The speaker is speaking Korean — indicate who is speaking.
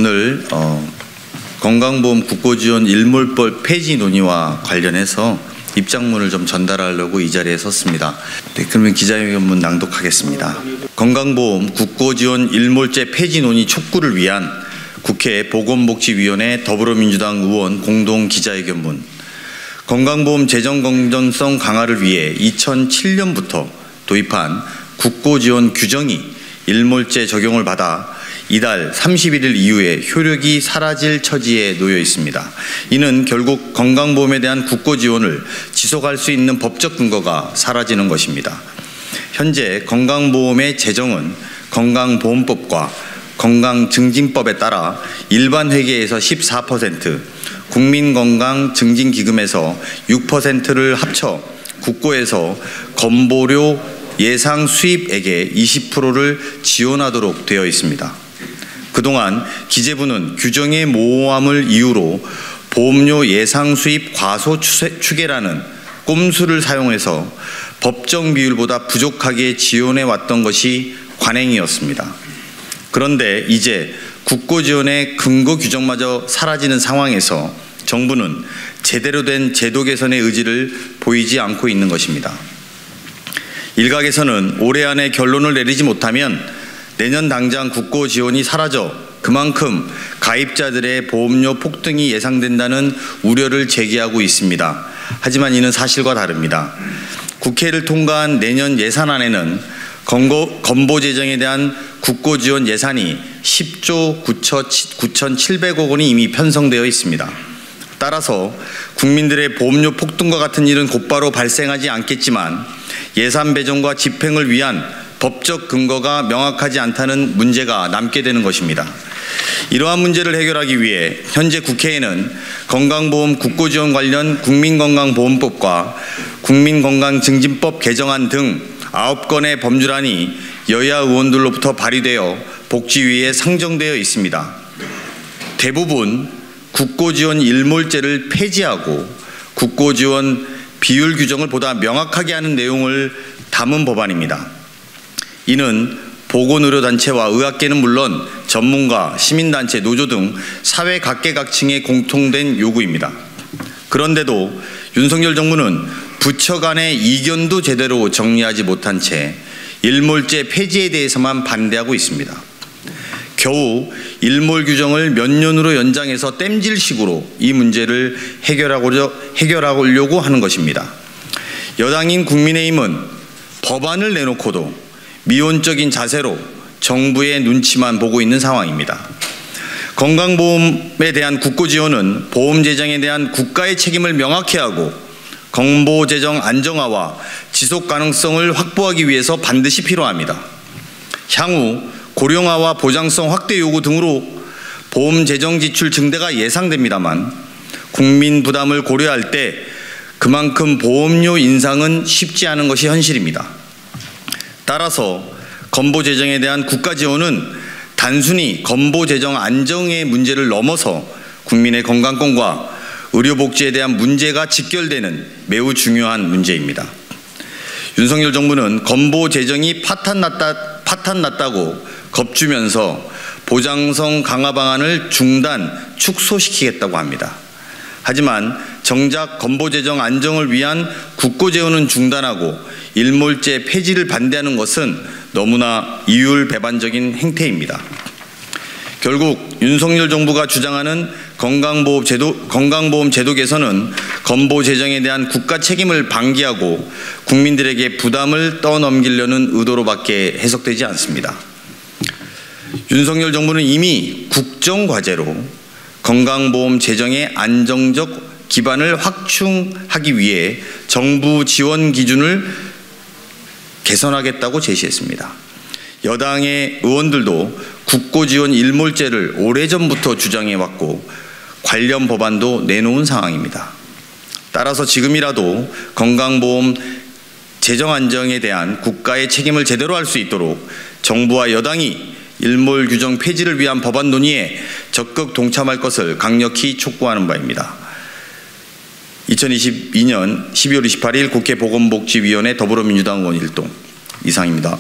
Speaker 1: 오늘 건강보험 국고지원 일몰법 폐지 논의와 관련해서 입장문을 좀 전달하려고 이 자리에 섰습니다. 네, 그러면 기자회견문 낭독하겠습니다. 건강보험 국고지원 일몰제 폐지 논의 촉구를 위한 국회 보건복지위원회 더불어민주당 의원 공동 기자회견문. 건강보험 재정 건전성 강화를 위해 2007년부터 도입한 국고지원 규정이 일몰제 적용을 받아 이달 31일 이후에 효력이 사라질 처지에 놓여 있습니다. 이는 결국 건강보험에 대한 국고지원을 지속할 수 있는 법적 근거가 사라지는 것입니다. 현재 건강보험의 재정은 건강보험법과 건강증진법에 따라 일반 회계에서 14%, 국민건강증진기금에서 6%를 합쳐 국고에서 건보료 예상 수입액의 20%를 지원하도록 되어 있습니다. 그동안 기재부는 규정의 모호함을 이유로 보험료 예상 수입 과소 추계라는 꼼수를 사용해서 법정 비율보다 부족하게 지원해 왔던 것이 관행이었습니다. 그런데 이제 국고지원의 근거 규정마저 사라지는 상황에서 정부는 제대로 된 제도 개선의 의지를 보이지 않고 있는 것입니다. 일각에서는 올해 안에 결론을 내리지 못하면 내년 당장 국고지원이 사라져 그만큼 가입자들의 보험료 폭등이 예상된다는 우려를 제기하고 있습니다. 하지만 이는 사실과 다릅니다. 국회를 통과한 내년 예산안에는 건보재정에 대한 국고지원 예산이 10조 9,700억 원이 이미 편성되어 있습니다. 따라서 국민들의 보험료 폭등과 같은 일은 곧바로 발생하지 않겠지만 예산 배정과 집행을 위한 법적 근거가 명확하지 않다는 문제가 남게 되는 것입니다. 이러한 문제를 해결하기 위해 현재 국회에는 건강보험 국고지원 관련 국민건강보험법과 국민건강증진법 개정안 등 9건의 법률안이 여야 의원들로부터 발의되어 복지위에 상정되어 있습니다. 대부분 국고지원 일몰제를 폐지하고 국고지원 비율 규정을 보다 명확하게 하는 내용을 담은 법안입니다. 이는 보건의료단체와 의학계는 물론 전문가, 시민단체, 노조 등 사회 각계각층의 공통된 요구입니다. 그런데도 윤석열 정부는 부처 간의 이견도 제대로 정리하지 못한 채 일몰제 폐지에 대해서만 반대하고 있습니다. 겨우 일몰 규정을 몇 년으로 연장해서 땜질식으로 이 문제를 해결하려고 하는 것입니다. 여당인 국민의힘은 법안을 내놓고도 미온적인 자세로 정부의 눈치만 보고 있는 상황입니다. 건강보험에 대한 국고지원은 보험 재정에 대한 국가의 책임을 명확히 하고 건보재정 안정화와 지속 가능성을 확보하기 위해서 반드시 필요합니다. 향후 고령화와 보장성 확대 요구 등으로 보험 재정 지출 증대가 예상됩니다만 국민 부담을 고려할 때 그만큼 보험료 인상은 쉽지 않은 것이 현실입니다. 따라서 건보재정에 대한 국가 지원은 단순히 건보재정 안정의 문제를 넘어서 국민의 건강권과 의료복지에 대한 문제가 직결되는 매우 중요한 문제입니다. 윤석열 정부는 건보재정이 파탄났다고 겁주면서 보장성 강화 방안을 축소시키겠다고 합니다. 하지만 정작 건보재정 안정을 위한 국고재원은 중단하고 일몰제 폐지를 반대하는 것은 너무나 이율배반적인 행태입니다. 결국 윤석열 정부가 주장하는 건강보험 제도 개선은 건보재정에 대한 국가 책임을 방기하고 국민들에게 부담을 떠넘기려는 의도로밖에 해석되지 않습니다. 윤석열 정부는 이미 국정과제로 건강보험 재정의 안정적 기반을 확충하기 위해 정부 지원 기준을 개선하겠다고 제시했습니다. 여당의 의원들도 국고지원 일몰제를 오래전부터 주장해왔고 관련 법안도 내놓은 상황입니다. 따라서 지금이라도 건강보험 재정 안정에 대한 국가의 책임을 제대로 할 수 있도록 정부와 여당이 일몰 규정 폐지를 위한 법안 논의에 적극 동참할 것을 강력히 촉구하는 바입니다. 2022년 12월 28일 국회 보건복지위원회 더불어민주당 의원 일동 이상입니다.